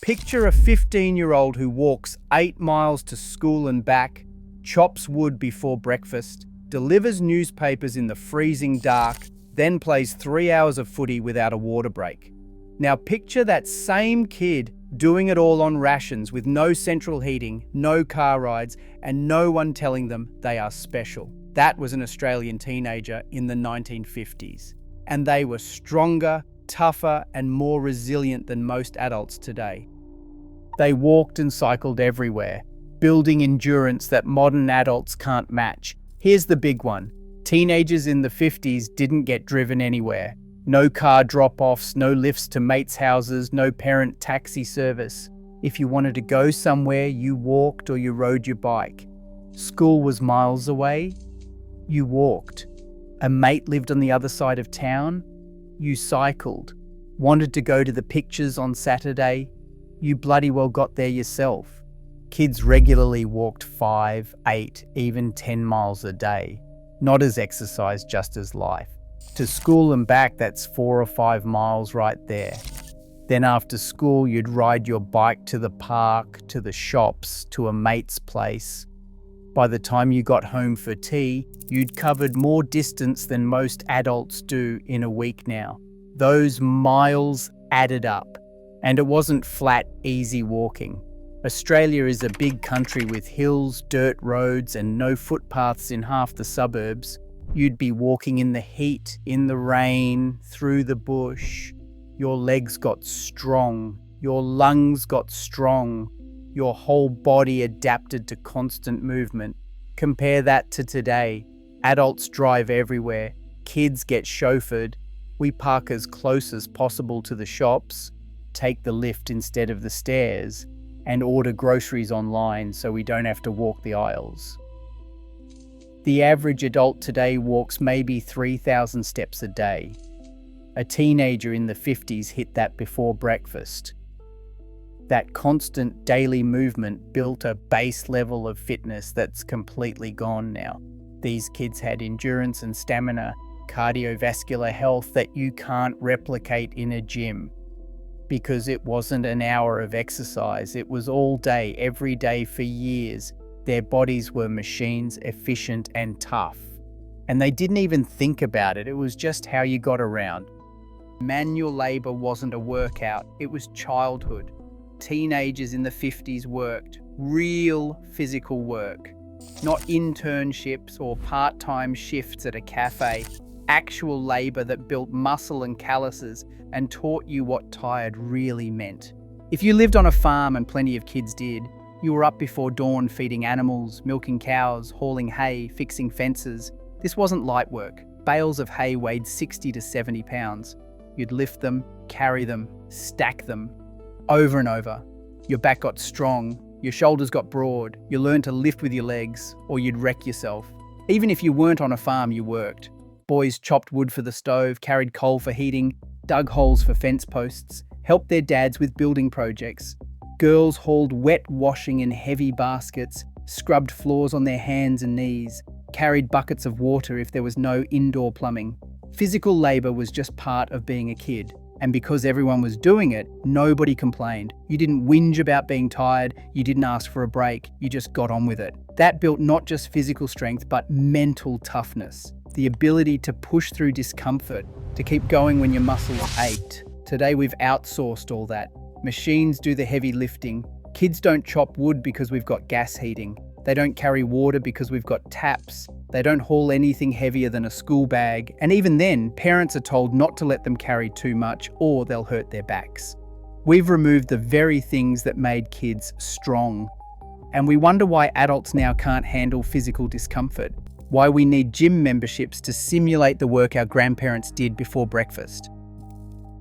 Picture a 15-year-old who walks 8 miles to school and back, chops wood before breakfast, delivers newspapers in the freezing dark, then plays 3 hours of footy without a water break. Now picture that same kid doing it all on rations with no central heating, no car rides, and no one telling them they are special. That was an Australian teenager in the 1950s. And they were stronger, tougher, and more resilient than most adults today. They walked and cycled everywhere, building endurance that modern adults can't match. Here's the big one. Teenagers in the 50s didn't get driven anywhere. No car drop-offs, no lifts to mates' houses, no parent taxi service. If you wanted to go somewhere, you walked or you rode your bike. School was miles away. You walked. A mate lived on the other side of town. You cycled. Wanted to go to the pictures on Saturday. You bloody well got there yourself. Kids regularly walked 5, 8, even 10 miles a day. Not as exercise, just as life. To school and back, that's 4 or 5 miles right there. Then after school, you'd ride your bike to the park, to the shops, to a mate's place. By the time you got home for tea, you'd covered more distance than most adults do in a week now. Those miles added up, and it wasn't flat, easy walking. Australia is a big country with hills, dirt roads, and no footpaths in half the suburbs. You'd be walking in the heat, in the rain, through the bush. Your legs got strong, your lungs got strong, your whole body adapted to constant movement. Compare that to today. Adults drive everywhere, kids get chauffeured, we park as close as possible to the shops, take the lift instead of the stairs, and order groceries online so we don't have to walk the aisles. The average adult today walks maybe 3,000 steps a day. A teenager in the 50s hit that before breakfast. That constant daily movement built a base level of fitness that's completely gone now. These kids had endurance and stamina, cardiovascular health that you can't replicate in a gym. Because it wasn't an hour of exercise, it was all day, every day for years. Their bodies were machines, efficient and tough. And they didn't even think about it, it was just how you got around. Manual labor wasn't a workout, it was childhood. Teenagers in the 50s worked, real physical work. Not internships or part-time shifts at a cafe. Actual labor that built muscle and calluses and taught you what tired really meant. If you lived on a farm, and plenty of kids did, you were up before dawn feeding animals, milking cows, hauling hay, fixing fences. This wasn't light work. Bales of hay weighed 60 to 70 pounds. You'd lift them, carry them, stack them, over and over. Your back got strong, your shoulders got broad, you learned to lift with your legs, or you'd wreck yourself. Even if you weren't on a farm, you worked. Boys chopped wood for the stove, carried coal for heating, dug holes for fence posts, helped their dads with building projects. Girls hauled wet washing in heavy baskets, scrubbed floors on their hands and knees, carried buckets of water if there was no indoor plumbing. Physical labor was just part of being a kid. And because everyone was doing it, nobody complained. You didn't whinge about being tired, you didn't ask for a break, you just got on with it. That built not just physical strength, but mental toughness. The ability to push through discomfort, to keep going when your muscles ached. Today we've outsourced all that. Machines do the heavy lifting. Kids don't chop wood because we've got gas heating. They don't carry water because we've got taps. They don't haul anything heavier than a school bag. And even then, parents are told not to let them carry too much or they'll hurt their backs. We've removed the very things that made kids strong. And we wonder why adults now can't handle physical discomfort. Why we need gym memberships to simulate the work our grandparents did before breakfast.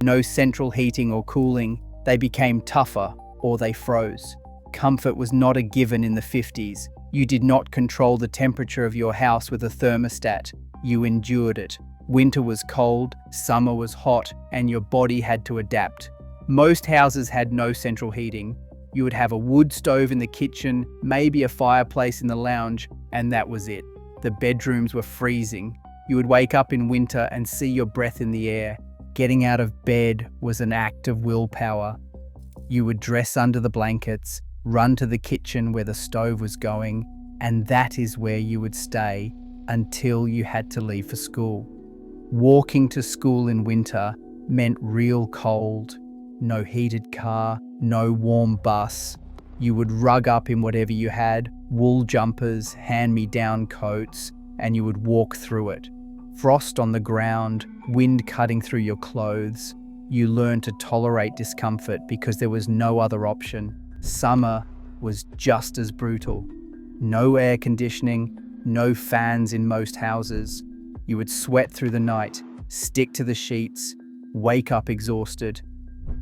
No central heating or cooling. They became tougher or they froze. Comfort was not a given in the 50s. You did not control the temperature of your house with a thermostat. You endured it. Winter was cold, summer was hot, and your body had to adapt. Most houses had no central heating. You would have a wood stove in the kitchen, maybe a fireplace in the lounge, and that was it. The bedrooms were freezing. You would wake up in winter and see your breath in the air. Getting out of bed was an act of willpower. You would dress under the blankets, run to the kitchen where the stove was going, and that is where you would stay until you had to leave for school. Walking to school in winter meant real cold, no heated car, no warm bus. You would rug up in whatever you had, wool jumpers, hand-me-down coats, and you would walk through it. Frost on the ground, wind cutting through your clothes. You learned to tolerate discomfort because there was no other option. Summer was just as brutal. No air conditioning, no fans in most houses. You would sweat through the night, stick to the sheets, wake up exhausted.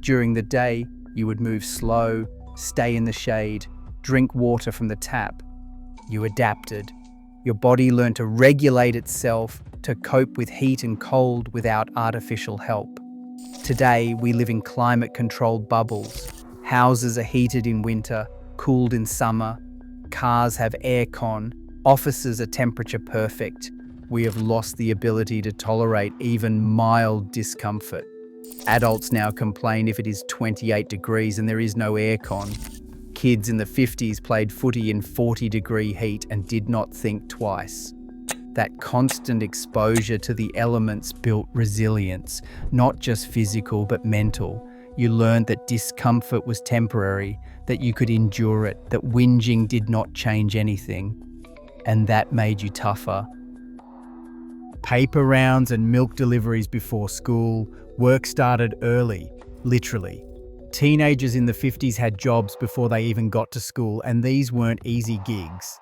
During the day, you would move slow, stay in the shade, drink water from the tap. You adapted. Your body learned to regulate itself to cope with heat and cold without artificial help. Today, we live in climate-controlled bubbles. Houses are heated in winter, cooled in summer. Cars have aircon. Offices are temperature perfect. We have lost the ability to tolerate even mild discomfort. Adults now complain if it is 28 degrees and there is no aircon. Kids in the 50s played footy in 40-degree heat and did not think twice. That constant exposure to the elements built resilience, not just physical but mental. You learned that discomfort was temporary, that you could endure it, that whinging did not change anything, and that made you tougher. Paper rounds and milk deliveries before school. Work started early, literally. Teenagers in the 50s had jobs before they even got to school, and these weren't easy gigs.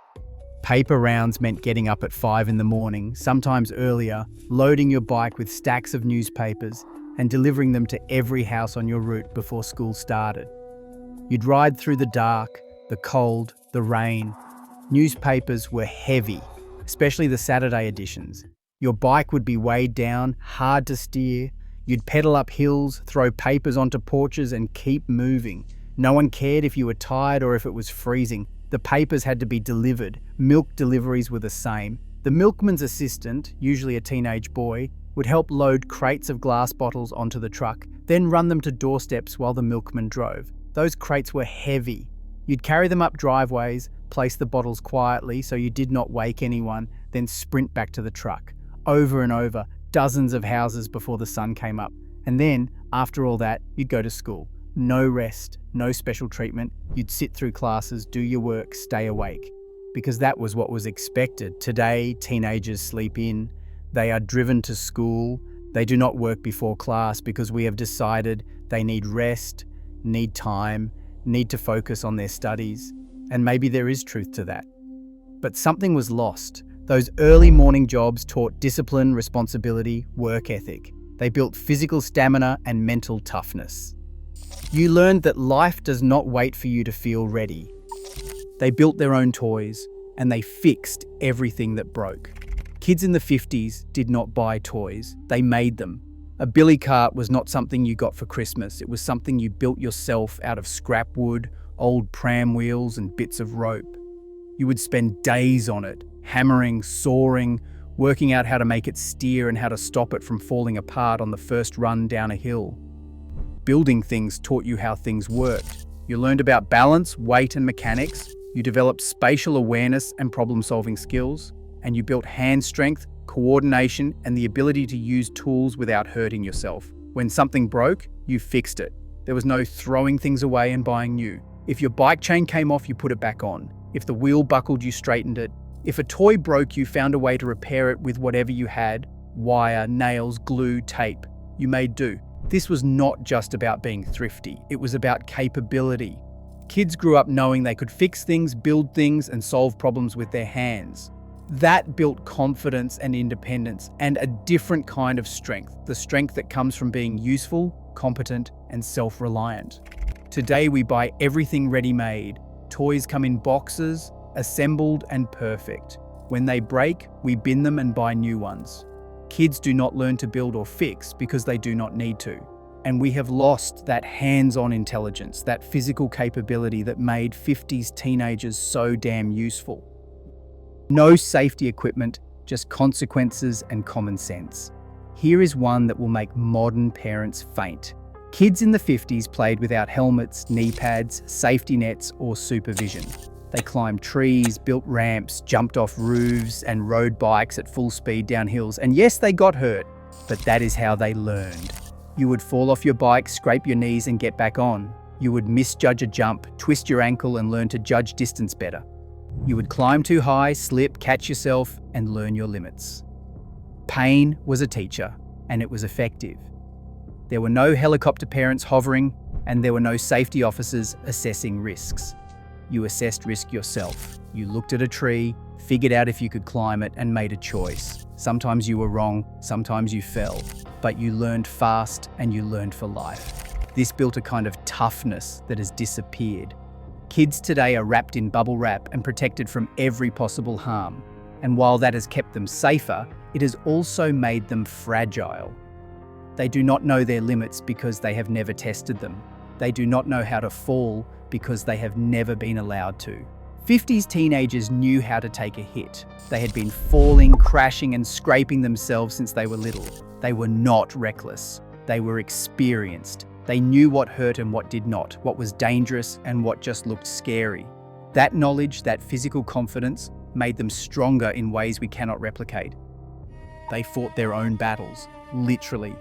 Paper rounds meant getting up at 5 in the morning, sometimes earlier, loading your bike with stacks of newspapers and delivering them to every house on your route before school started. You'd ride through the dark, the cold, the rain. Newspapers were heavy, especially the Saturday editions. Your bike would be weighed down, hard to steer. You'd pedal up hills, throw papers onto porches and keep moving. No one cared if you were tired or if it was freezing. The papers had to be delivered. Milk deliveries were the same. The milkman's assistant, usually a teenage boy, would help load crates of glass bottles onto the truck, then run them to doorsteps while the milkman drove. Those crates were heavy. You'd carry them up driveways, place the bottles quietly so you did not wake anyone, then sprint back to the truck. Over and over, dozens of houses before the sun came up. And then, after all that, you'd go to school. No rest, no special treatment. You'd sit through classes, do your work, stay awake. Because that was what was expected. Today, teenagers sleep in. They are driven to school. They do not work before class because we have decided they need rest, need time, need to focus on their studies. And maybe there is truth to that. But something was lost. Those early morning jobs taught discipline, responsibility, work ethic. They built physical stamina and mental toughness. You learned that life does not wait for you to feel ready. They built their own toys, and they fixed everything that broke. Kids in the 50s did not buy toys, they made them. A billy cart was not something you got for Christmas, it was something you built yourself out of scrap wood, old pram wheels and bits of rope. You would spend days on it, hammering, sawing, working out how to make it steer and how to stop it from falling apart on the first run down a hill. Building things taught you how things worked. You learned about balance, weight and mechanics. You developed spatial awareness and problem-solving skills. And you built hand strength, coordination, and the ability to use tools without hurting yourself. When something broke, you fixed it. There was no throwing things away and buying new. If your bike chain came off, you put it back on. If the wheel buckled, you straightened it. If a toy broke, you found a way to repair it with whatever you had: wire, nails, glue, tape. You made do. This was not just about being thrifty, it was about capability. Kids grew up knowing they could fix things, build things, and solve problems with their hands. That built confidence and independence, and a different kind of strength, the strength that comes from being useful, competent, and self-reliant. Today we buy everything ready-made. Toys come in boxes, assembled and perfect. When they break, we bin them and buy new ones. Kids do not learn to build or fix because they do not need to. And we have lost that hands-on intelligence, that physical capability that made 50s teenagers so damn useful. No safety equipment, just consequences and common sense. Here is one that will make modern parents faint. Kids in the 50s played without helmets, knee pads, safety nets, or supervision. They climbed trees, built ramps, jumped off roofs, and rode bikes at full speed down hills. And yes, they got hurt, but that is how they learned. You would fall off your bike, scrape your knees, and get back on. You would misjudge a jump, twist your ankle, and learn to judge distance better. You would climb too high, slip, catch yourself, and learn your limits. Pain was a teacher, and it was effective. There were no helicopter parents hovering, and there were no safety officers assessing risks. You assessed risk yourself. You looked at a tree, figured out if you could climb it, and made a choice. Sometimes you were wrong, sometimes you fell, but you learned fast and you learned for life. This built a kind of toughness that has disappeared. Kids today are wrapped in bubble wrap and protected from every possible harm. And while that has kept them safer, it has also made them fragile. They do not know their limits because they have never tested them. They do not know how to fall because they have never been allowed to. 50s teenagers knew how to take a hit. They had been falling, crashing, and scraping themselves since they were little. They were not reckless. They were experienced. They knew what hurt and what did not, what was dangerous and what just looked scary. That knowledge, that physical confidence, made them stronger in ways we cannot replicate. They fought their own battles, literally.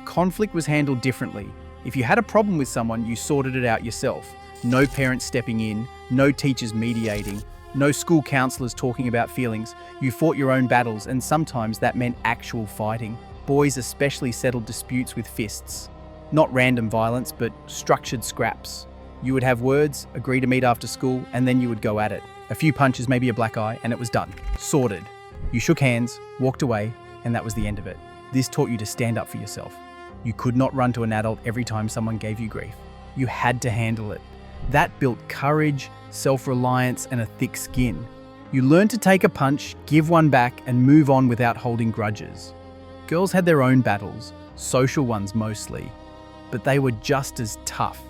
Conflict was handled differently. If you had a problem with someone, you sorted it out yourself. No parents stepping in, no teachers mediating, no school counselors talking about feelings. You fought your own battles, and sometimes that meant actual fighting. Boys especially settled disputes with fists. Not random violence, but structured scraps. You would have words, agree to meet after school, and then you would go at it. A few punches, maybe a black eye, and it was done. Sorted. You shook hands, walked away, and that was the end of it. This taught you to stand up for yourself. You could not run to an adult every time someone gave you grief. You had to handle it. That built courage, self-reliance, and a thick skin. You learned to take a punch, give one back, and move on without holding grudges. Girls had their own battles, social ones mostly, but they were just as tough.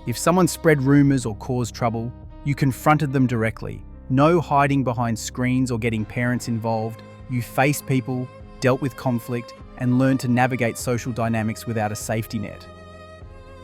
If someone spread rumors or caused trouble, you confronted them directly. No hiding behind screens or getting parents involved. You faced people, dealt with conflict, and learned to navigate social dynamics without a safety net.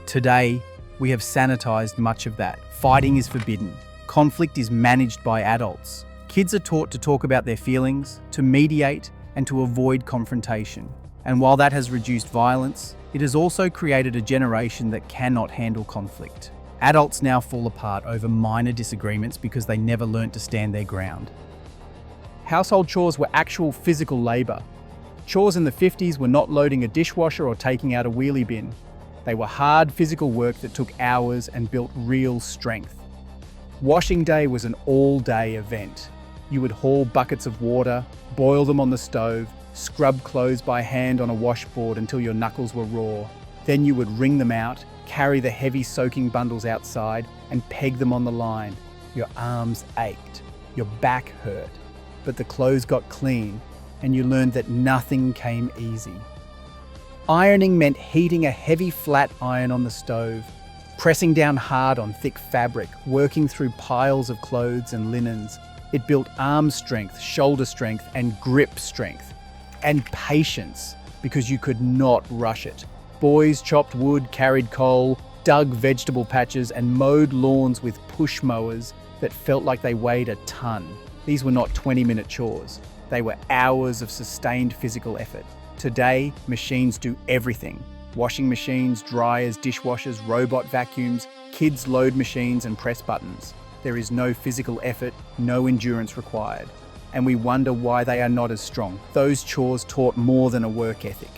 Today, we have sanitized much of that. Fighting is forbidden. Conflict is managed by adults. Kids are taught to talk about their feelings, to mediate, and to avoid confrontation. And while that has reduced violence, it has also created a generation that cannot handle conflict. Adults now fall apart over minor disagreements because they never learnt to stand their ground. Household chores were actual physical labor. Chores in the 50s were not loading a dishwasher or taking out a wheelie bin. They were hard physical work that took hours and built real strength. Washing day was an all-day event. You would haul buckets of water, boil them on the stove, scrub clothes by hand on a washboard until your knuckles were raw. Then you would wring them out, carry the heavy soaking bundles outside, and peg them on the line. Your arms ached, your back hurt, but the clothes got clean, and you learned that nothing came easy. Ironing meant heating a heavy flat iron on the stove, pressing down hard on thick fabric, working through piles of clothes and linens. It built arm strength, shoulder strength, and grip strength. And patience, because you could not rush it. Boys chopped wood, carried coal, dug vegetable patches, and mowed lawns with push mowers that felt like they weighed a ton. These were not 20-minute chores. They were hours of sustained physical effort. Today, machines do everything. Washing machines, dryers, dishwashers, robot vacuums, kids load machines and press buttons. There is no physical effort, no endurance required. And we wonder why they are not as strong. Those chores taught more than a work ethic.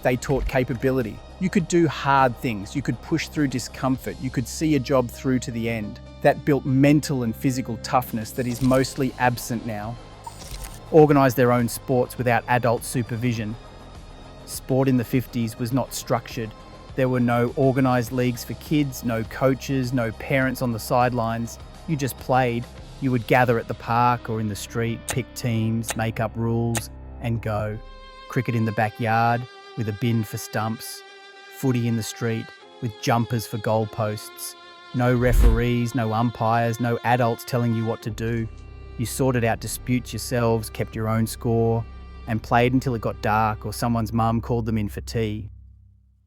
They taught capability. You could do hard things. You could push through discomfort. You could see a job through to the end. That built mental and physical toughness that is mostly absent now. Organised their own sports without adult supervision. Sport in the 50s was not structured. There were no organised leagues for kids, no coaches, no parents on the sidelines. You just played. You would gather at the park or in the street, pick teams, make up rules, and go. Cricket in the backyard, with a bin for stumps. Footy in the street, with jumpers for goalposts. No referees, no umpires, no adults telling you what to do. You sorted out disputes yourselves, kept your own score, and played until it got dark or someone's mum called them in for tea.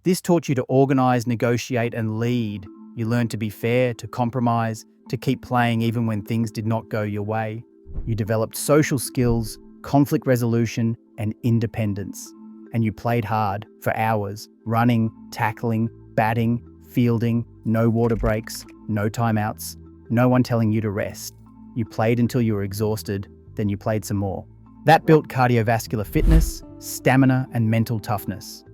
This taught you to organize, negotiate, and lead. You learned to be fair, to compromise, to keep playing even when things did not go your way. You developed social skills, conflict resolution, and independence. And you played hard for hours, running, tackling, batting, fielding, no water breaks, no timeouts, no one telling you to rest. You played until you were exhausted, then you played some more. That built cardiovascular fitness, stamina, and mental toughness.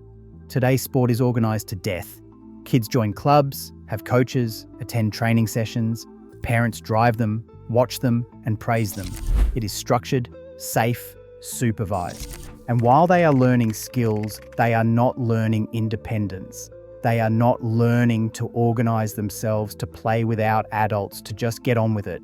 Today's sport is organised to death. Kids join clubs, have coaches, attend training sessions, parents drive them, watch them, and praise them. It is structured, safe, supervised. And while they are learning skills, they are not learning independence. They are not learning to organise themselves, to play without adults, to just get on with it.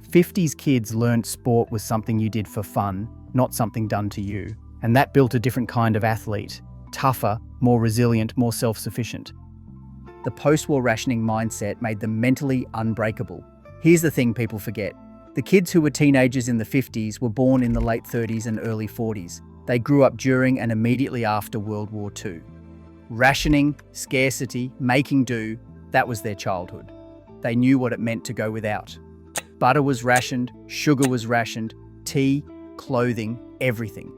50s kids learned sport was something you did for fun, not something done to you. And that built a different kind of athlete. Tougher, more resilient, more self-sufficient. The post-war rationing mindset made them mentally unbreakable. Here's the thing people forget. The kids who were teenagers in the 50s were born in the late 30s and early 40s. They grew up during and immediately after World War II. Rationing, scarcity, making do, that was their childhood. They knew what it meant to go without. Butter was rationed, sugar was rationed, tea, clothing, everything.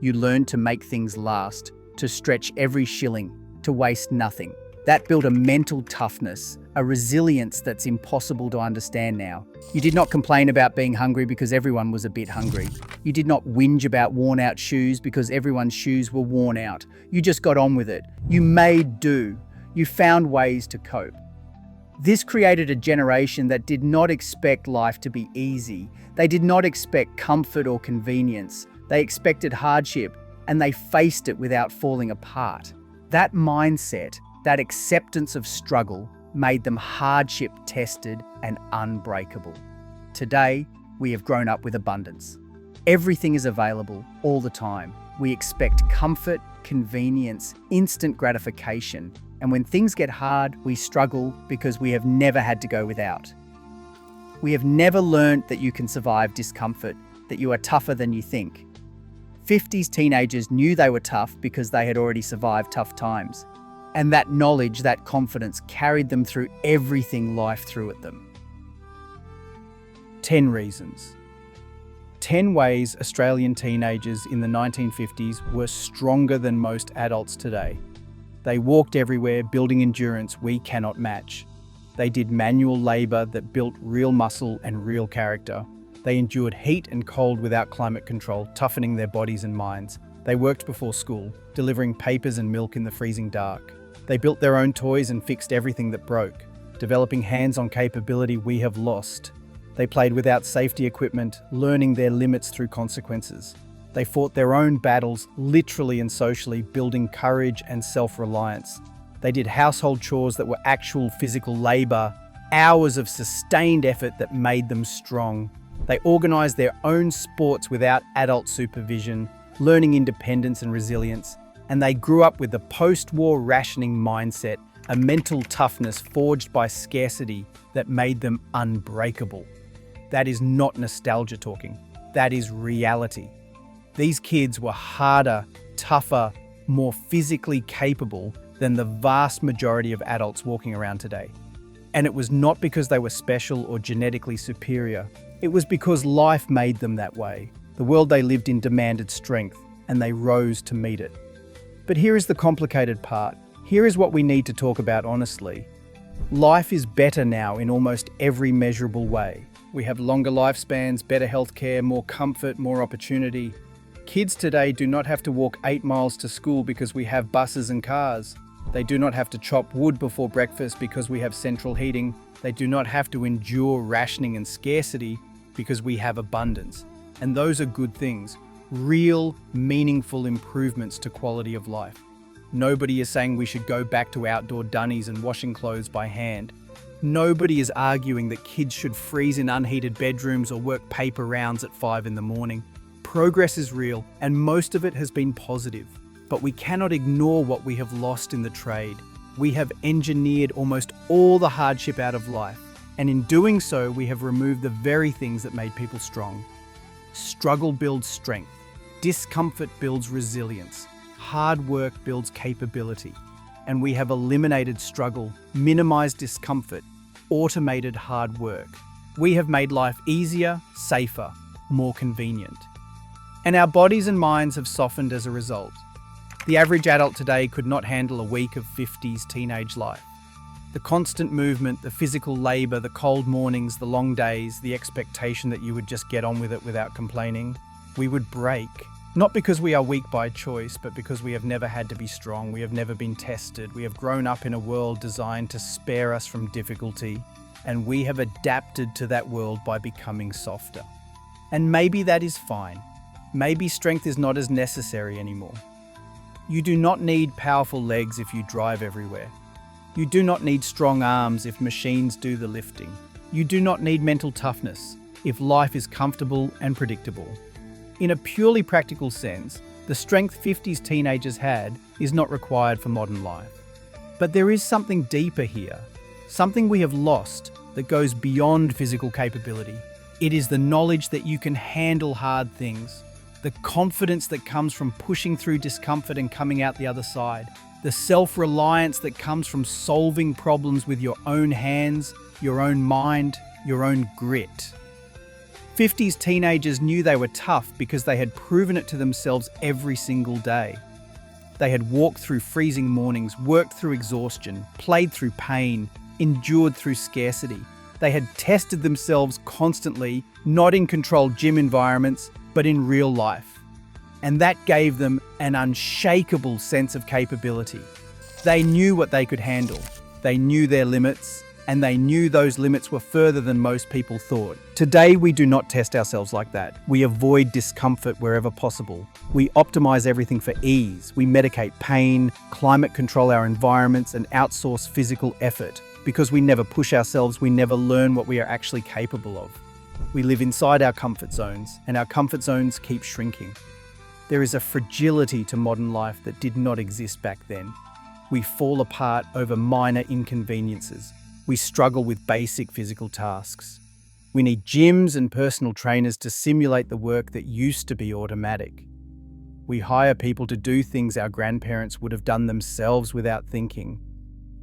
You learned to make things last, to stretch every shilling, to waste nothing. That built a mental toughness, a resilience that's impossible to understand now. You did not complain about being hungry because everyone was a bit hungry. You did not whinge about worn out shoes because everyone's shoes were worn out. You just got on with it. You made do. You found ways to cope. This created a generation that did not expect life to be easy. They did not expect comfort or convenience. They expected hardship, and they faced it without falling apart. That mindset, that acceptance of struggle, made them hardship-tested and unbreakable. Today, we have grown up with abundance. Everything is available all the time. We expect comfort, convenience, instant gratification, and when things get hard, we struggle because we have never had to go without. We have never learned that you can survive discomfort, that you are tougher than you think. 50s teenagers knew they were tough because they had already survived tough times. And that knowledge, that confidence carried them through everything life threw at them. 10 reasons. 10 ways Australian teenagers in the 1950s were stronger than most adults today. They walked everywhere, building endurance we cannot match. They did manual labour that built real muscle and real character. They endured heat and cold without climate control, toughening their bodies and minds. They worked before school, delivering papers and milk in the freezing dark. They built their own toys and fixed everything that broke, developing hands-on capability we have lost. They played without safety equipment, learning their limits through consequences. They fought their own battles, literally and socially, building courage and self-reliance. They did household chores that were actual physical labour, hours of sustained effort that made them strong. They organised their own sports without adult supervision, learning independence and resilience. And they grew up with the post-war rationing mindset, a mental toughness forged by scarcity that made them unbreakable. That is not nostalgia talking. That is reality. These kids were harder, tougher, more physically capable than the vast majority of adults walking around today. And it was not because they were special or genetically superior. It was because life made them that way. The world they lived in demanded strength, and they rose to meet it. But here is the complicated part. Here is what we need to talk about honestly. Life is better now in almost every measurable way. We have longer lifespans, better healthcare, more comfort, more opportunity. Kids today do not have to walk 8 miles to school because we have buses and cars. They do not have to chop wood before breakfast because we have central heating. They do not have to endure rationing and scarcity because we have abundance. And those are good things. Real, meaningful improvements to quality of life. Nobody is saying we should go back to outdoor dunnies and washing clothes by hand. Nobody is arguing that kids should freeze in unheated bedrooms or work paper rounds at 5 in the morning. Progress is real, and most of it has been positive. But we cannot ignore what we have lost in the trade. We have engineered almost all the hardship out of life, and in doing so, we have removed the very things that made people strong. Struggle builds strength. Discomfort builds resilience. Hard work builds capability. and we have eliminated struggle, minimized discomfort, automated hard work. We have made life easier, safer, more convenient. And our bodies and minds have softened as a result. The average adult today could not handle a week of 50s teenage life. The constant movement, the physical labor, the cold mornings, the long days, the expectation that you would just get on with it without complaining. We would break. Not because we are weak by choice, but because we have never had to be strong. We have never been tested. We have grown up in a world designed to spare us from difficulty, and we have adapted to that world by becoming softer. And maybe that is fine. Maybe strength is not as necessary anymore. You do not need powerful legs if you drive everywhere. You do not need strong arms if machines do the lifting. You do not need mental toughness if life is comfortable and predictable. In a purely practical sense, the strength 50s teenagers had is not required for modern life. But there is something deeper here, something we have lost that goes beyond physical capability. It is the knowledge that you can handle hard things, the confidence that comes from pushing through discomfort and coming out the other side, the self-reliance that comes from solving problems with your own hands, your own mind, your own grit. 50s teenagers knew they were tough because they had proven it to themselves every single day. They had walked through freezing mornings, worked through exhaustion, played through pain, endured through scarcity. They had tested themselves constantly, not in controlled gym environments, but in real life. And that gave them an unshakable sense of capability. They knew what they could handle. They knew their limits, and they knew those limits were further than most people thought. Today, we do not test ourselves like that. We avoid discomfort wherever possible. We optimize everything for ease. We medicate pain, climate control our environments, and outsource physical effort. Because we never push ourselves, we never learn what we are actually capable of. We live inside our comfort zones, and our comfort zones keep shrinking. There is a fragility to modern life that did not exist back then. We fall apart over minor inconveniences. We struggle with basic physical tasks. We need gyms and personal trainers to simulate the work that used to be automatic. We hire people to do things our grandparents would have done themselves without thinking.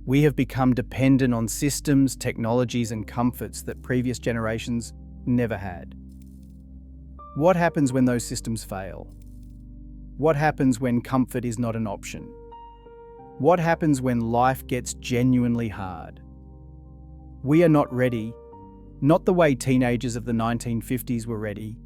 We have become dependent on systems, technologies, and comforts that previous generations never had. What happens when those systems fail? What happens when comfort is not an option? What happens when life gets genuinely hard? We are not ready, not the way teenagers of the 1950s were ready.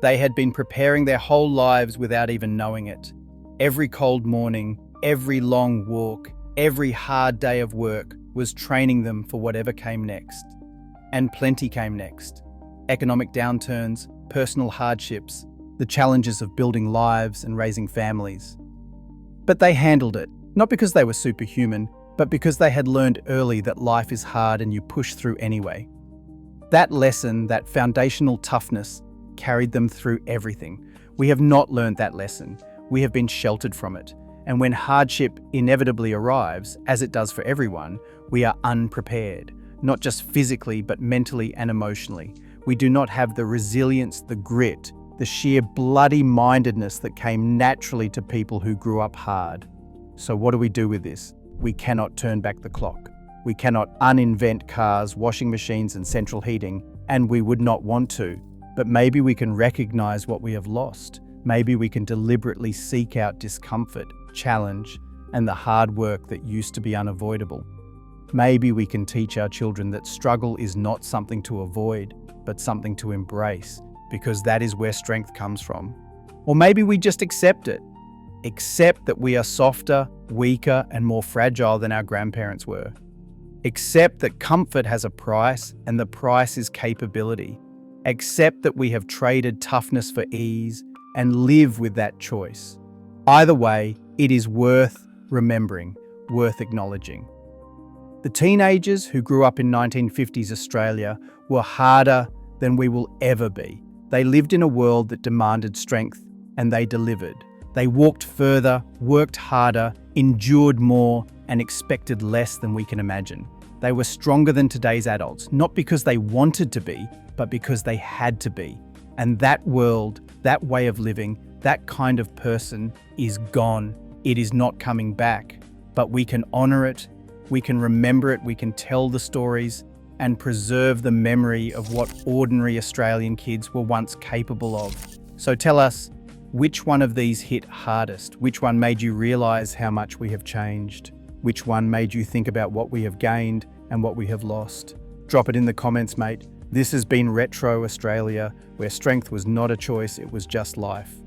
They had been preparing their whole lives without even knowing it. Every cold morning, every long walk, every hard day of work was training them for whatever came next. And plenty came next. Economic downturns, personal hardships, the challenges of building lives and raising families. But they handled it, not because they were superhuman, but because they had learned early that life is hard and you push through anyway. That lesson, that foundational toughness, carried them through everything. We have not learned that lesson. We have been sheltered from it. And when hardship inevitably arrives, as it does for everyone, we are unprepared, not just physically, but mentally and emotionally. We do not have the resilience, the grit, the sheer bloody-mindedness that came naturally to people who grew up hard. So what do we do with this? We cannot turn back the clock. We cannot uninvent cars, washing machines, and central heating, and we would not want to. But maybe we can recognize what we have lost. Maybe we can deliberately seek out discomfort, challenge, and the hard work that used to be unavoidable. Maybe we can teach our children that struggle is not something to avoid, but something to embrace, because that is where strength comes from. Or maybe we just accept it. Accept that we are softer, weaker, and more fragile than our grandparents were. Accept that comfort has a price, and the price is capability. Accept that we have traded toughness for ease, and live with that choice. Either way, it is worth remembering, worth acknowledging. The teenagers who grew up in 1950s Australia were harder than we will ever be. They lived in a world that demanded strength, and they delivered. They walked further, worked harder, endured more, and expected less than we can imagine. They were stronger than today's adults, not because they wanted to be, but because they had to be. And that world, that way of living, that kind of person is gone. It is not coming back. but we can honor it, we can remember it, we can tell the stories and preserve the memory of what ordinary Australian kids were once capable of. So tell us, which one of these hit hardest? Which one made you realise how much we have changed? Which one made you think about what we have gained and what we have lost? Drop it in the comments, mate. This has been Retro Australia, where strength was not a choice, it was just life.